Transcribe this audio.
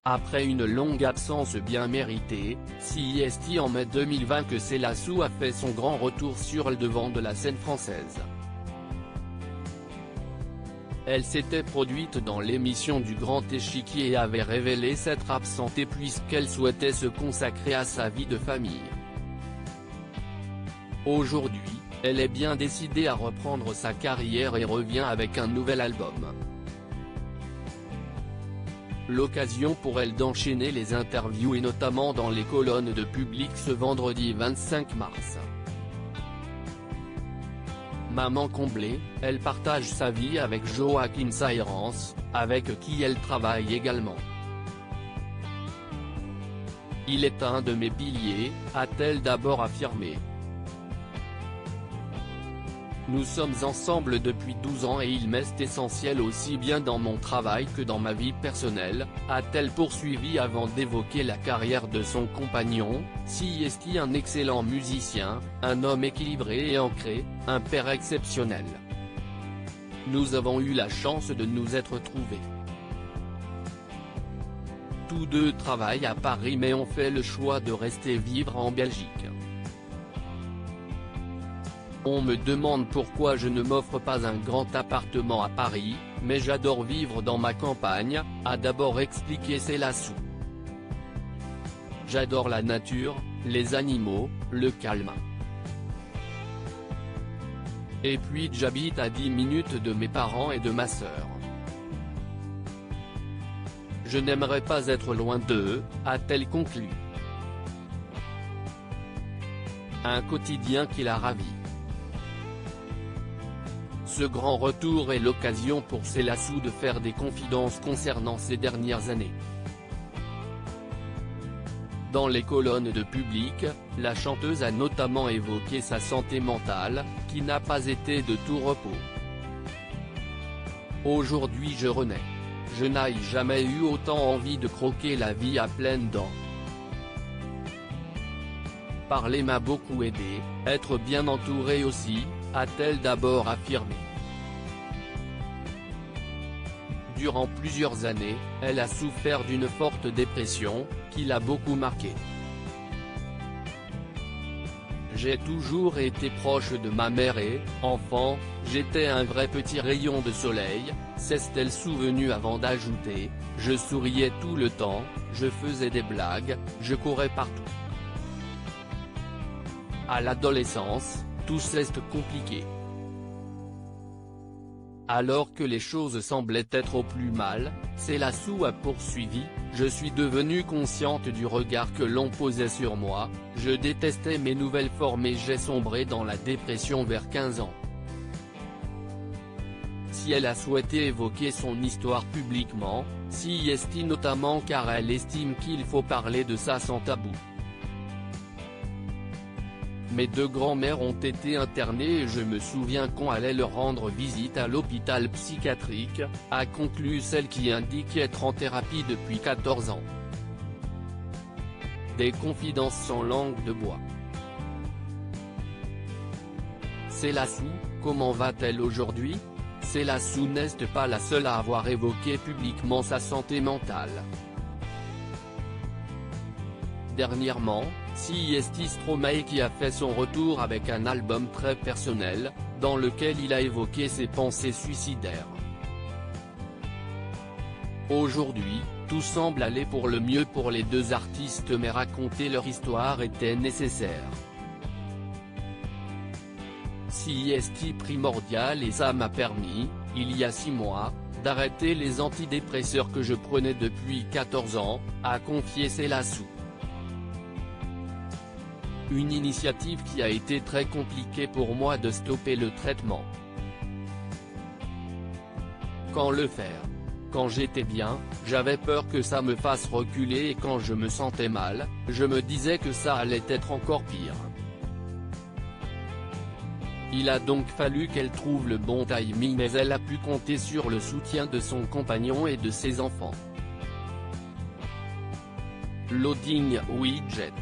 Après une longue absence bien méritée, c'est en mai 2020 que Célassou a fait son grand retour sur le devant de la scène française. Elle s'était produite dans l'émission du Grand Échiquier et avait révélé s'être absentée puisqu'elle souhaitait se consacrer à sa vie de famille. Aujourd'hui, elle est bien décidée à reprendre sa carrière et revient avec un nouvel album. L'occasion pour elle d'enchaîner les interviews et notamment dans les colonnes de Public ce vendredi 25 mars. Maman comblée, elle partage sa vie avec Joachim Sayrens, avec qui elle travaille également. Il est un de mes piliers, a-t-elle d'abord affirmé. Nous sommes ensemble depuis 12 ans et il m'est essentiel aussi bien dans mon travail que dans ma vie personnelle, a-t-elle poursuivi avant d'évoquer la carrière de son compagnon, c'est un excellent musicien, un homme équilibré et ancré, un père exceptionnel. Nous avons eu la chance de nous être trouvés. Tous deux travaillent à Paris mais ont fait le choix de rester vivre en Belgique. On me demande pourquoi je ne m'offre pas un grand appartement à Paris, mais j'adore vivre dans ma campagne, a d'abord expliqué Célassou. J'adore la nature, les animaux, le calme. Et puis j'habite à 10 minutes de mes parents et de ma sœur. Je n'aimerais pas être loin d'eux, a-t-elle conclu. Un quotidien qui la ravit. Ce grand retour est l'occasion pour Célassou de faire des confidences concernant ces dernières années. Dans les colonnes de Public, la chanteuse a notamment évoqué sa santé mentale, qui n'a pas été de tout repos. Aujourd'hui je renais. Je n'ai jamais eu autant envie de croquer la vie à pleines dents. Parler m'a beaucoup aidé, être bien entouré aussi, a-t-elle d'abord affirmé. Durant plusieurs années, elle a souffert d'une forte dépression, qui l'a beaucoup marquée. J'ai toujours été proche de ma mère et, enfant, j'étais un vrai petit rayon de soleil, s'est-elle souvenue avant d'ajouter, je souriais tout le temps, je faisais des blagues, je courais partout. À l'adolescence, tout reste compliqué. Alors que les choses semblaient être au plus mal, Célassou a poursuivi, je suis devenue consciente du regard que l'on posait sur moi, je détestais mes nouvelles formes et j'ai sombré dans la dépression vers 15 ans. Si elle a souhaité évoquer son histoire publiquement, c'est notamment car elle estime qu'il faut parler de ça sans tabou. Mes deux grands-mères ont été internées et je me souviens qu'on allait leur rendre visite à l'hôpital psychiatrique, a conclu celle qui indique être en thérapie depuis 14 ans. Des confidences sans langue de bois. Célassou, comment va-t-elle aujourd'hui? Célassou n'est pas la seule à avoir évoqué publiquement sa santé mentale. Dernièrement, c'est Stromae qui a fait son retour avec un album très personnel, dans lequel il a évoqué ses pensées suicidaires. Aujourd'hui, tout semble aller pour le mieux pour les deux artistes mais raconter leur histoire était nécessaire. C'est primordial et ça m'a permis, il y a 6 mois, d'arrêter les antidépresseurs que je prenais depuis 14 ans, a confié Célassou. Une initiative qui a été très compliquée pour moi de stopper le traitement. Quand le faire? Quand j'étais bien, j'avais peur que ça me fasse reculer et quand je me sentais mal, je me disais que ça allait être encore pire. Il a donc fallu qu'elle trouve le bon timing mais elle a pu compter sur le soutien de son compagnon et de ses enfants. Loading Widget.